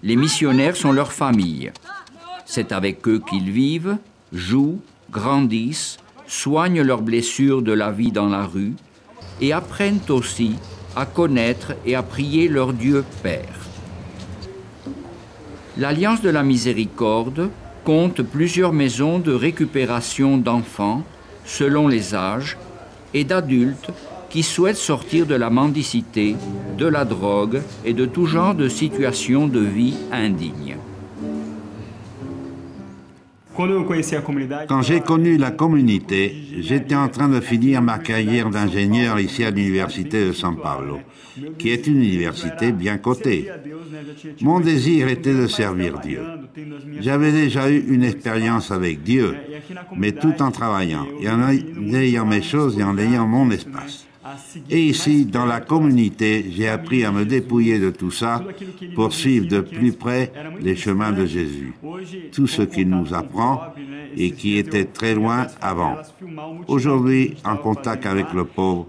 Les missionnaires sont leur famille. C'est avec eux qu'ils vivent, jouent, grandissent, soignent leurs blessures de la vie dans la rue et apprennent aussi à connaître et à prier leur Dieu Père. L'Alliance de la Miséricorde compte plusieurs maisons de récupération d'enfants, selon les âges, et d'adultes qui souhaitent sortir de la mendicité, de la drogue et de tout genre de situations de vie indignes. Quand j'ai connu la communauté, j'étais en train de finir ma carrière d'ingénieur ici à l'université de San Pablo, qui est une université bien cotée. Mon désir était de servir Dieu. J'avais déjà eu une expérience avec Dieu, mais tout en travaillant, et en ayant mes choses et en ayant mon espace. Et ici, dans la communauté, j'ai appris à me dépouiller de tout ça pour suivre de plus près les chemins de Jésus. Tout ce qu'il nous apprend et qui était très loin avant. Aujourd'hui, en contact avec le pauvre,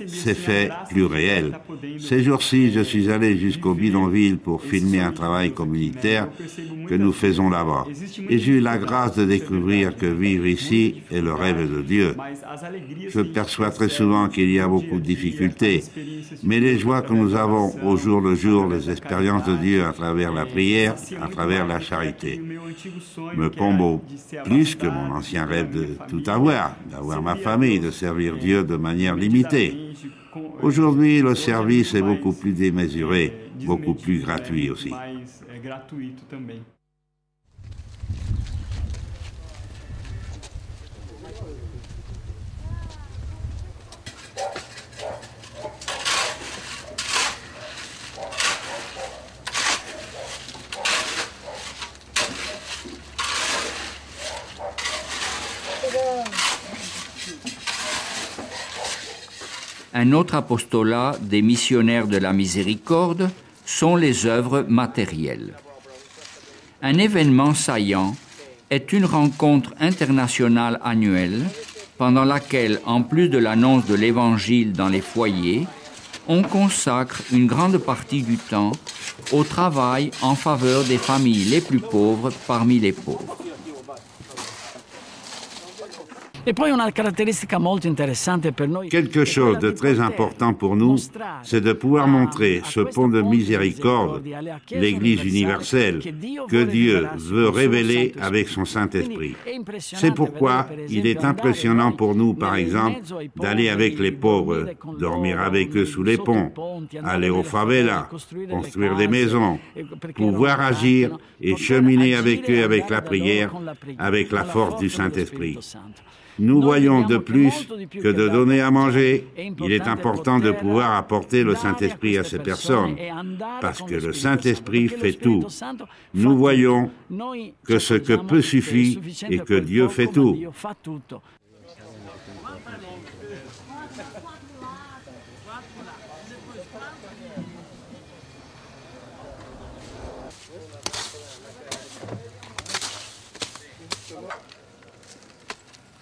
c'est fait plus réel. Ces jours-ci, je suis allé jusqu'au bidonville pour filmer un travail communautaire que nous faisons là-bas. Et j'ai eu la grâce de découvrir que vivre ici est le rêve de Dieu. Je perçois très souvent qu'il y a beaucoup de difficultés, mais les joies que nous avons au jour le jour, les expériences de Dieu à travers la prière, à travers la charité, me comblent plus que mon ancien rêve de tout avoir, d'avoir ma famille, de servir Dieu de manière limitée. Aujourd'hui, le service est beaucoup plus démesuré, beaucoup plus gratuit aussi. Un autre apostolat des missionnaires de la miséricorde sont les œuvres matérielles. Un événement saillant est une rencontre internationale annuelle pendant laquelle, en plus de l'annonce de l'Évangile dans les foyers, on consacre une grande partie du temps au travail en faveur des familles les plus pauvres parmi les pauvres. Quelque chose de très important pour nous, c'est de pouvoir montrer ce pont de miséricorde, l'Église universelle, que Dieu veut révéler avec son Saint-Esprit. C'est pourquoi il est impressionnant pour nous, par exemple, d'aller avec les pauvres, dormir avec eux sous les ponts, aller aux favelas, construire des maisons, pouvoir agir et cheminer avec eux avec la prière, avec la force du Saint-Esprit. Nous voyons de plus que de donner à manger, il est important de pouvoir apporter le Saint-Esprit à ces personnes, parce que le Saint-Esprit fait tout. Nous voyons que ce que peu suffit et que Dieu fait tout.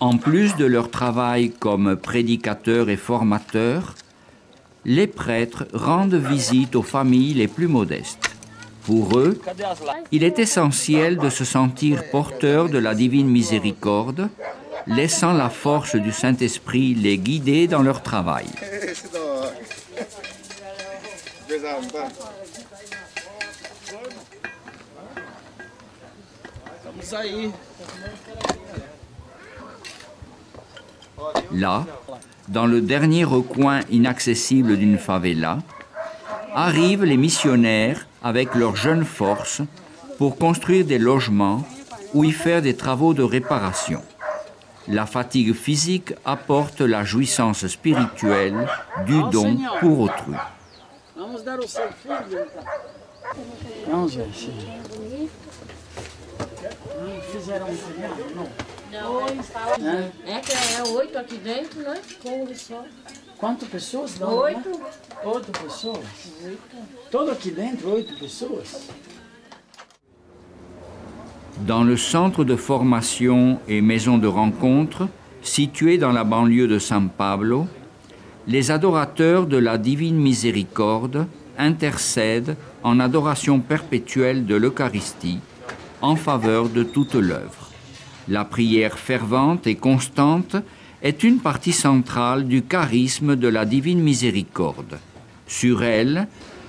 En plus de leur travail comme prédicateurs et formateurs, les prêtres rendent visite aux familles les plus modestes. Pour eux, il est essentiel de se sentir porteurs de la divine miséricorde, laissant la force du Saint-Esprit les guider dans leur travail. Là, dans le dernier recoin inaccessible d'une favela, arrivent les missionnaires avec leurs jeunes forces pour construire des logements ou y faire des travaux de réparation. La fatigue physique apporte la jouissance spirituelle du don pour autrui. É que é 8 aqui dentro, né? Só. Quantas pessoas? 8. 8 pessoas? Todo aqui dentro, 8 pessoas? Dans le centre de formation et maison de rencontre, situé dans la banlieue de San Pablo, les adorateurs de la Divine Miséricorde intercèdent en adoration perpétuelle de l'Eucharistie en faveur de toute l'œuvre. La prière fervente et constante est une partie centrale du charisme de la divine miséricorde. Sur elle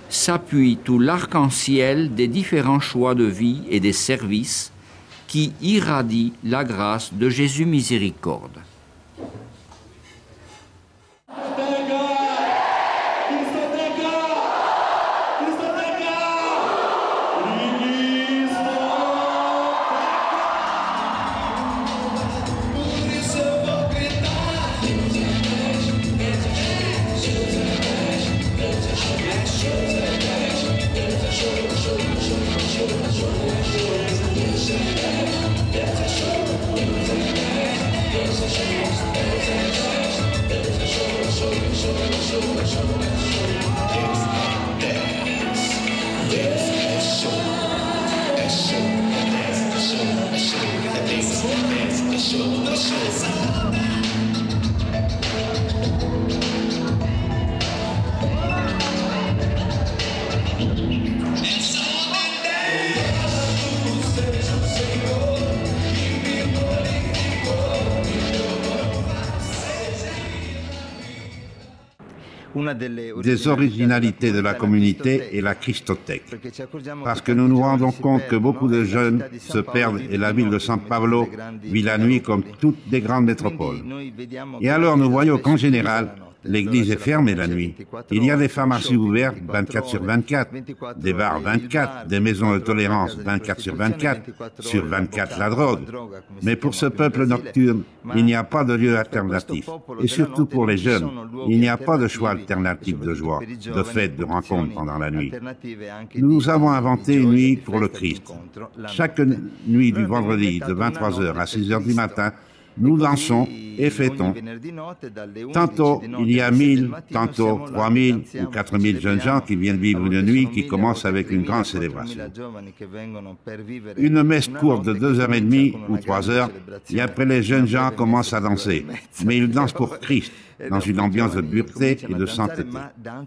s'appuie tout l'arc-en-ciel des différents choix de vie et des services qui irradient la grâce de Jésus miséricorde. Des originalités de la communauté est la Christothèque, parce que nous nous rendons compte que beaucoup de jeunes se perdent et la ville de San Pablo vit la nuit comme toutes les grandes métropoles. Et alors nous voyons qu'en général, l'église est fermée la nuit. Il y a des pharmacies ouvertes 24 sur 24, des bars 24, des maisons de tolérance 24 sur 24, sur 24 la drogue. Mais pour ce peuple nocturne, il n'y a pas de lieu alternatif. Et surtout pour les jeunes, il n'y a pas de choix alternatif de joie, de fête, de rencontre pendant la nuit. Nous avons inventé une nuit pour le Christ. Chaque nuit du vendredi de 23h à 6h du matin, nous dansons et fêtons. Tantôt, il y a 1000, tantôt 3000 ou 4000 jeunes gens qui viennent vivre une nuit qui commence avec une grande célébration. Une messe courte de 2h30 ou 3h, et après les jeunes gens commencent à danser. Mais ils dansent pour Christ, dans une ambiance de pureté et de sainteté.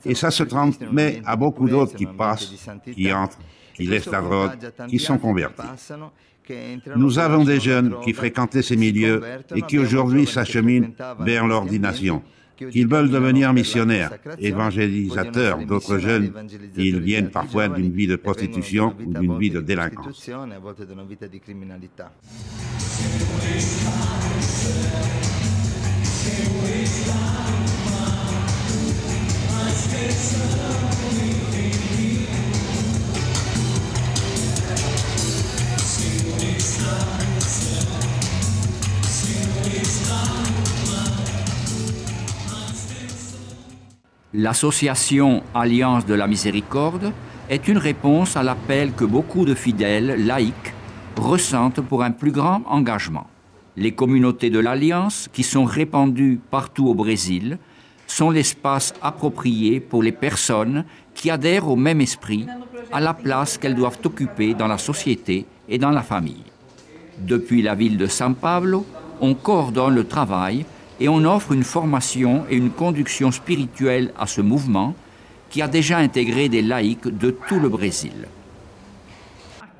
Et ça se transmet à beaucoup d'autres qui passent, qui entrent, qui laissent la drogue, qui sont convertis. Nous avons des jeunes qui fréquentaient ces milieux et qui aujourd'hui s'acheminent vers l'ordination. Ils veulent devenir missionnaires, évangélisateurs d'autres jeunes. Ils viennent parfois d'une vie de prostitution ou d'une vie de délinquance. L'association Alliance de la Miséricorde est une réponse à l'appel que beaucoup de fidèles laïcs ressentent pour un plus grand engagement. Les communautés de l'Alliance, qui sont répandues partout au Brésil, sont l'espace approprié pour les personnes qui adhèrent au même esprit, à la place qu'elles doivent occuper dans la société et dans la famille. Depuis la ville de San Pablo, on coordonne le travail et on offre une formation et une conduction spirituelle à ce mouvement qui a déjà intégré des laïcs de tout le Brésil.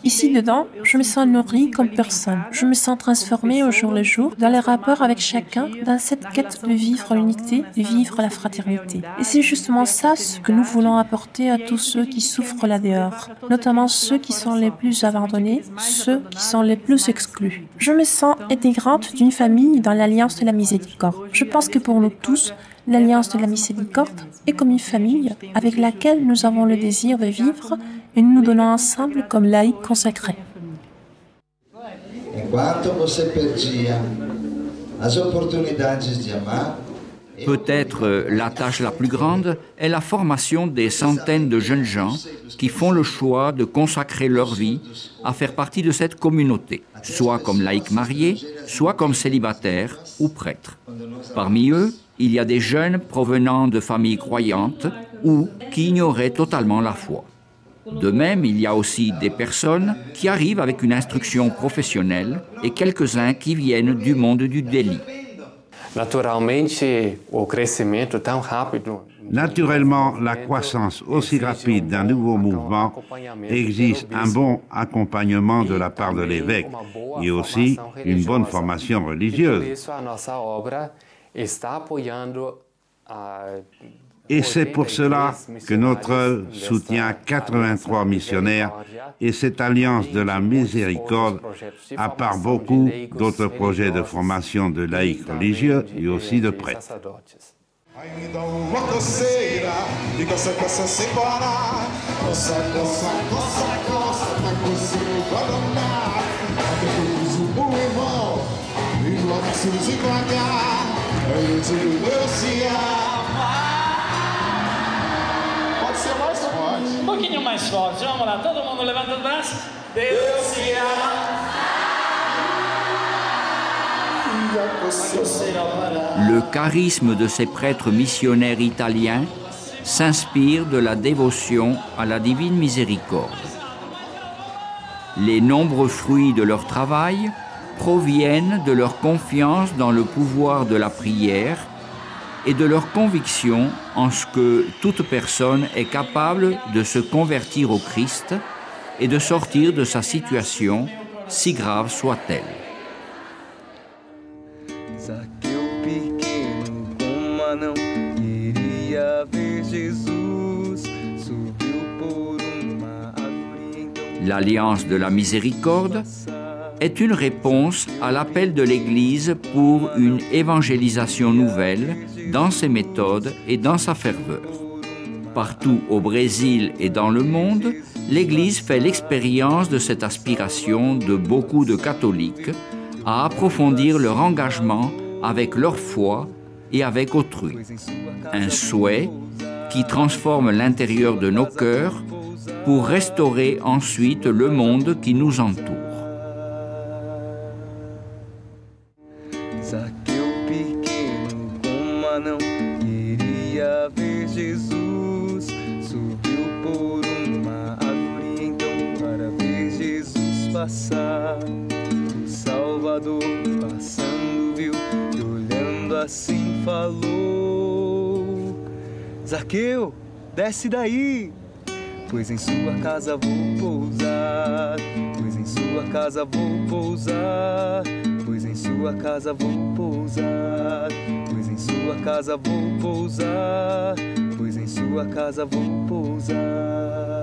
Ici dedans, je me sens nourrie comme personne. Je me sens transformée au jour le jour dans les rapports avec chacun, dans cette quête de vivre l'unité, de vivre la fraternité. Et c'est justement ça ce que nous voulons apporter à tous ceux qui souffrent là dehors, notamment ceux qui sont les plus abandonnés, ceux qui sont les plus exclus. Je me sens intégrante d'une famille dans l'Alliance de la Miséricorde. Je pense que pour nous tous, l'Alliance de la Miséricorde est comme une famille avec laquelle nous avons le désir de vivre et nous nous donnons ensemble comme laïcs consacrés. Peut-être la tâche la plus grande est la formation des centaines de jeunes gens qui font le choix de consacrer leur vie à faire partie de cette communauté, soit comme laïcs mariés, soit comme célibataires ou prêtres. Parmi eux, il y a des jeunes provenant de familles croyantes ou qui ignoraient totalement la foi. De même, il y a aussi des personnes qui arrivent avec une instruction professionnelle et quelques-uns qui viennent du monde du délit. Naturellement, la croissance aussi rapide d'un nouveau mouvement exige un bon accompagnement de la part de l'évêque et aussi une bonne formation religieuse. Et c'est pour cela que notre œuvre soutient 83 missionnaires et cette alliance de la miséricorde, à part beaucoup d'autres projets de formation de laïcs religieux et aussi de prêtres. Ainda uma coceira e coça sem parar. Coça, tá coçando o Guaraná. Até que eu fiz o irmão e logo preciso devagar. Eu digo Deus se ama. Pode ser mais forte. Um pouquinho mais forte, vamos lá, todo mundo levanta os braços. Deus se ama. Le charisme de ces prêtres missionnaires italiens s'inspire de la dévotion à la divine miséricorde. Les nombreux fruits de leur travail proviennent de leur confiance dans le pouvoir de la prière et de leur conviction en ce que toute personne est capable de se convertir au Christ et de sortir de sa situation, si grave soit-elle. Zaqueu pequeno com um anão queria ver Jesus, subiu por uma árvore então. L'Alliance de la Miséricorde est une réponse à l'appel de l'Église pour une évangélisation nouvelle dans ses méthodes et dans sa ferveur. Partout au Brésil et dans le monde, l'Église fait l'expérience de cette aspiration de beaucoup de catholiques à approfondir leur engagement avec leur foi et avec autrui. Un souhait qui transforme l'intérieur de nos cœurs pour restaurer ensuite le monde qui nous entoure. Zaqueu pequeno com um anão queria ver Jesus, subiu por uma árvore então para ver Jesus passar. Salvador passando viu e olhando assim falou: Zaqueu, desce daí, pois em sua casa vou pousar, pois em sua casa vou pousar, pois em sua casa vou pousar, pois em sua casa vou pousar, pois em sua casa vou pousar.